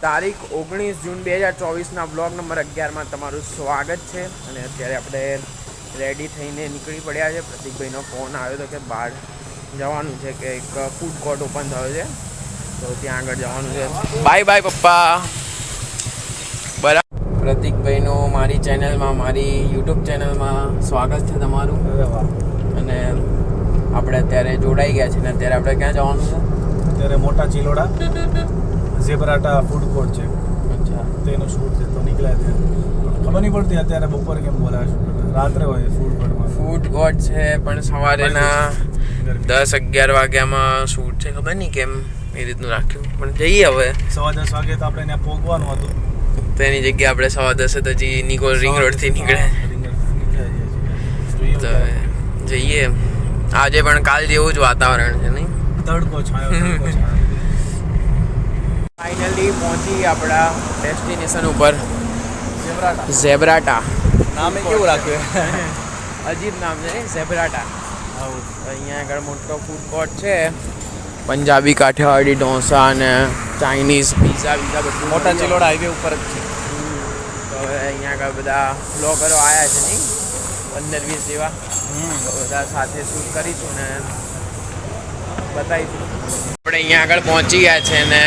તારીખ 19 જૂન 2024ના blog number 11માં તમારું સ્વાગત છે। અને અત્યારે આપણે રેડી થઈને નીકળી પડ્યા છે। પ્રતિકભાઈનો ફોન આવ્યો હતો કે બહાર જવાનું છે, કે એક ફૂડ કોર્ટ ઓપન થયો છે, તો ત્યાં આગળ જવાનું છે। બાય બાય પપ્પા। બરાબર પ્રતિકભાઈનું મારી ચેનલમાં, મારી યુટ્યુબ ચેનલમાં સ્વાગત છે તમારું। અને આપણે અત્યારે જોડાઈ ગયા છે ને અત્યારે આપણે ક્યાં જવાનું છે? અત્યારે મોટા ચિલોડા ઝેબ્રાટા ફૂડ કોર્ટ છે। અચ્છા, તેનો શૂટ છે તો નીકળ્યા ત્યાં ખબર નહીં પડતી અત્યારે બપોર કેમ બોલાવે છે, રાત્રે હોય ફૂડ કોર્ટમાં। ફૂડ કોર્ટ છે પણ સવારેના 10-11 વાગ્યામાં શૂટ છે, ખબર નહીં કેમ એ રીતનું રાખ્યું, પણ જઈએ હવે। 10:15 વાગે તો આપણે ત્યાં પહોંચવાનું હતું, તેની જગ્યાએ આપણે 10:15 તો હજી નિકોલ રિંગ રોડથી નીકળે તો જઈએ। આજે પણ કાલ જેવું જ વાતાવરણ છે નહીં? તડકો છાયો ફાઇનલી પહોંચી આપણા ડેસ્ટિનેશન ઉપર, ઝેબ્રાટા। નામે કેવું રાખ્યું? અજીબ નામ છે ઝેબ્રાટા। અહીંયા આગળ મોટો ફૂડ કોર્ટ છે, પંજાબી, કાઠિયાવાડી, ઢોસા અને ચાઇનીઝ, પીઝા બધું મોટા ચિલોડા હાઈવે ઉપર જ છે। તો હવે અહીંયા આગળ બધા બ્લોગરો આવ્યા છે નહીં, 15-20 જેવા, તો બધા સાથે શૂટ કરીશું ને બતાવીશું। આપણે અહીંયા આગળ પહોંચી ગયા છે ને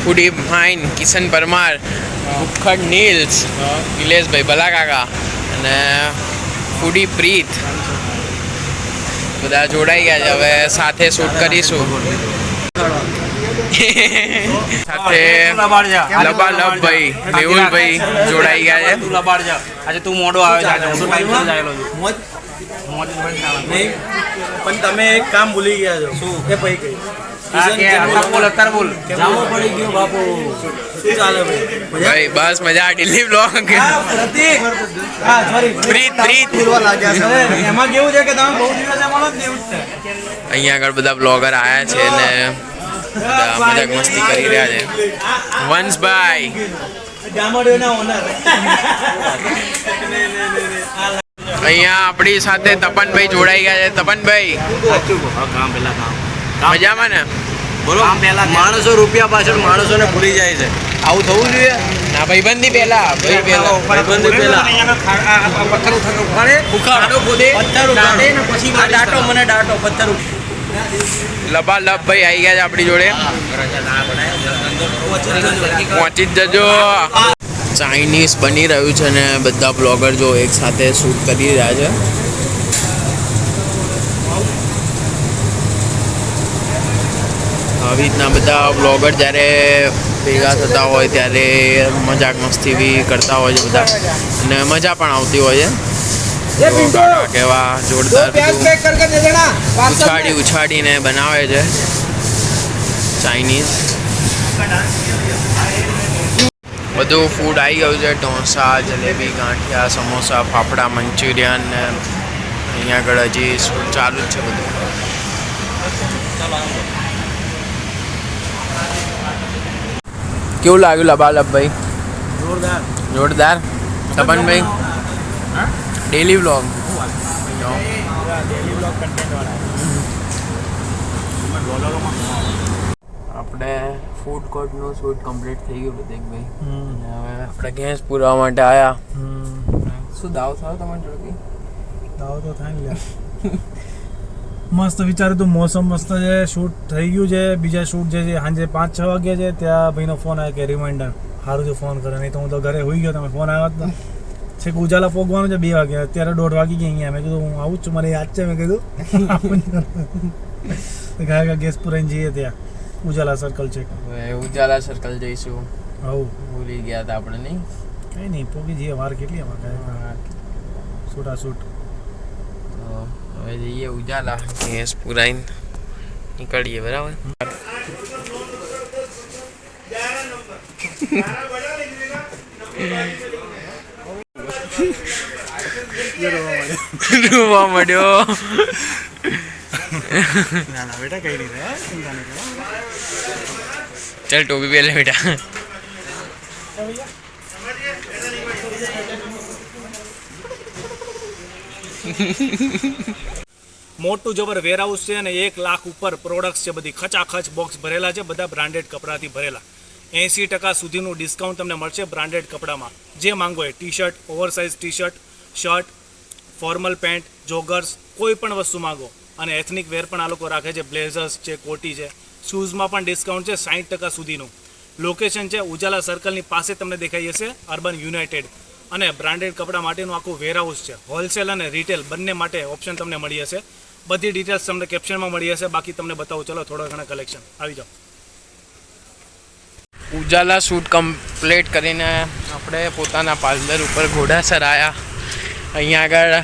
ફૂડી ફાઇન, કિશન પરમાર, ભુખડ નીલ્સ, નિલેશભાઈ ભલાકાકા અને ફૂડી પ્રીત બધા જોડાઈ ગયા છે। હવે સાથે શૂટ કરીશું। સાથે લબાલબભાઈ, મેહુલભાઈ જોડાઈ ગયા છે। આજે તું મોડો આવે છે, આજે હું ટાઈમ પર જાયેલો છું। નહીં પણ તમે એક કામ ભૂલી ગયા છો। શું? એ પૈ ગઈ અત્યારે બોલ જામો પડી ગયો બાપુ। શું ચાલે ભાઈ? બસ મજા, દિલ્હી બ્લોગ। એમાં કેવું છે કે તમે બહુ દિવસે મળો જ નહીં। અહીંયા આગળ બધા બ્લોગર આવ્યા છે ને બધા મજાક મસ્તી કરી રહ્યા છે। વંશભાઈ અહીંયા આપણી સાથે તપનભાઈ જોડાઈ ગયા છે। તપનભાઈ મજામાં ને? બોલો, માણસો રૂપિયા પાછળ માણસોને ભૂલી જાય છે, આવું થવું જોઈએ ના? ભાઈબંધી પહેલા, ભાઈબંધી પહેલા પથ્થર ઉખાડે, ઉખાડો ખોદે, પથ્થર ઉખાડે ને પછી ડાટો મને ડાટો પથ્થર લબાલબભાઈ આવી ગયા છે આપણી જોડે, પહોંચી જ જજો। ચાઇનીઝ બની રહ્યું છે ને બધા બ્લોગર જો એક સાથે શૂટ કરી રહ્યા છે। આવી રીતના બધા બ્લોગર જ્યારે ભેગા થતા હોય ત્યારે મજાક મસ્તી બી કરતા હોય છે બધા, અને મજા પણ આવતી હોય છે। કેવા જોરદાર ઉછાળીને બનાવે છે ચાઇનીઝ। બધું ફૂડ આવી ગયું છે, ઢોસા, જલેબી, ગાંઠિયા, સમોસા, ફાફડા, મંચુરિયન ને અહીંયા આગળ હજી શૂટ ચાલુ જ છે બધું। કેવું લાગ્યું લબાલબભાઈ? જોરદાર જોરદાર। તપનભાઈ ડેલી વ્લોગ આપણે ફૂડ કોર્ટનું શૂટ કમ્પ્લીટ થઈ ગયું પ્રતિકભાઈ, હવે આપણે ગેસ પૂરવા માટે આવ્યા। શું દાવ થયો તમારી જોડે? દાવ તો થાય ને મસ્ત વિચાર્યું તું, મોસમ મસ્ત છે, શૂટ થઈ ગયું છે। બીજા શૂટ જે છે સાંજે 5-6 વાગ્યા છે, ત્યાં ભાઈનો ફોન આવ્યો કે રિમાઇન્ડર સારું છે ફોન કરે, નહીં તો હું તો ઘરે હોઈ ગયો, તમે ફોન આવ્યો હતા છે કે ઉજાલા પોગવાનું છે 2 વાગ્યા, અત્યારે 1:30 વાગી ગયા અહીંયા। મેં કીધું હું આવું જ છું, મને યાદ છે, મેં કીધું ગયા ગેસ પુરાઈને જઈએ ત્યાં ઉજાલા સર્કલ છે। ઉજાલા સર્કલ જઈશું। આવું ભૂલી ગયા હતા આપણે નહીં? કંઈ નહીં, પોગી જઈએ, વાર કેટલી અમારે છૂટા શૂટ। તો હવે જઈએ ઉજાલા, ગેસ પુરાઈને નીકળીએ, બરાબર? રૂવા મળ્યો। ના ના બેટા કઈ નહીં થાય, ચિંતા નહીં કરો। ચાલ ટોપી પહેલે બેટા। મોટું જબર વેરહાઉસ છે અને 1 લાખ ઉપર પ્રોડક્ટ્સ છે, બધી ખચાખચ બોક્સ ભરેલા છે, બધા બ્રાન્ડેડ કપડાથી ભરેલા। 80% સુધીનું ડિસ્કાઉન્ટ તમને મળશે બ્રાન્ડેડ કપડામાં. જે માંગો એ T shirt, oversize T shirt, shirt, formal pant, joggers, કોઈ પણ વસ્તુ માંગો. અને એથનિક વેર પણ આ લોકો રાખે છે, બ્લેઝર્સ છે, કોટી છે. શૂઝમાં પણ ડિસ્કાઉન્ટ છે 60% સુધીનું. લોકેશન છે ઉજાલા સર્કલની પાસે તમને દેખાઈ જશે અર્બન યુનાઇટેડ. અને બ્રાન્ડેડ કપડા માટેનું આખું વેરહાઉસ છે. હોલસેલ અને રિટેલ બંને માટે ઓપ્શન તમને મળી જશે. બધી ડિટેલ્સ તમને કેપ્શનમાં મળી જશે. બાકી તમને બતાવું, ચલો થોડા ઘણા કલેક્શન. આવી જાઓ. ઉજાલા શૂટ કમ્પ્લીટ કરીને આપણે પોતાના પાર્લર ઉપર ઘોડાસર આવ્યા. અહીંયા આગળ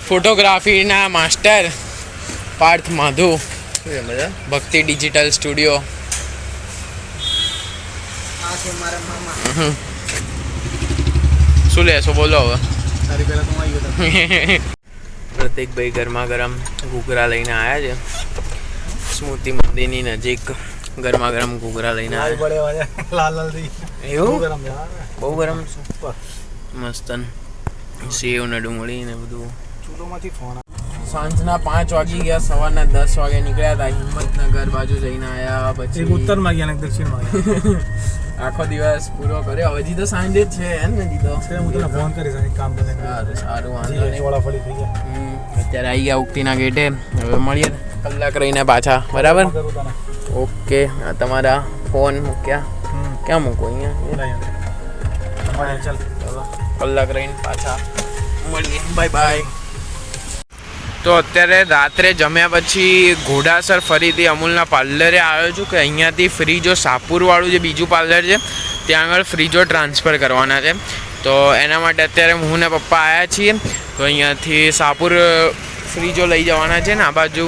ફોટોગ્રાફીના માસ્ટર પાર્થ માધુ, ભક્તિ ડિજિટલ સ્ટુડિયો. શું લેશો બોલો હવે? તારી પહેલાં તો આવી ગયો. પ્રતિકભાઈ ગરમા ગરમ ઘૂઘરા લઈને આવ્યા છે. સ્મૃતિ મંદિરની નજીક ગરમા ગરમ ઘૂઘરા લઈને આવ્યા. લાલ લાલ થઈ એવું ગરમ યાર. બહુ ગરમ છે. ઉપર મસ્તન સેવ ને ડુંગળી ને બધું. ચૂલોમાંથી ફોન સાંજના 5 વાગી ગયા, સવારના 10 વાગે નીકળ્યા હતા. હિંમતનગર બાજુ જઈને આવ્યા. એક પછી ઉત્તરમાં ગયા ને એક દક્ષિણમાં ગયા. આખો દિવસ પૂરો કર્યો. હજી તો સાંજે જ છે ને હજી તો. હું તને ફોન કરીશ એક કામ કરીને. સારું સારું, વાંધો નહીં. ચોળાફળી થઈ ગયા. અત્યારે આવી ગયા ઉક્તિના ગેટે. હવે મળીએ કલાક રહીને પાછા, બરાબર? કરું તને. ઓકે. આ તમારા ફોન મૂક્યા. ક્યાં મૂકો? અહીંયા. ચાલ કલાક રહીને પાછા મળીએ. Bye bye. તો અત્યારે રાત્રે જમ્યા પછી ઘોડાસર ફરીથી અમૂલના પાર્લરે આવ્યો છું કે અહીંયાથી ફ્રીજો સાપુરવાળું જે બીજું પાર્લર છે ત્યાં આગળ ફ્રીજો ટ્રાન્સફર કરવાના છે. તો એના માટે અત્યારે હું ને પપ્પા આવ્યા છીએ. તો અહીંયાથી સાપુર ફ્રીજો લઈ જવાના છે ને આ બાજુ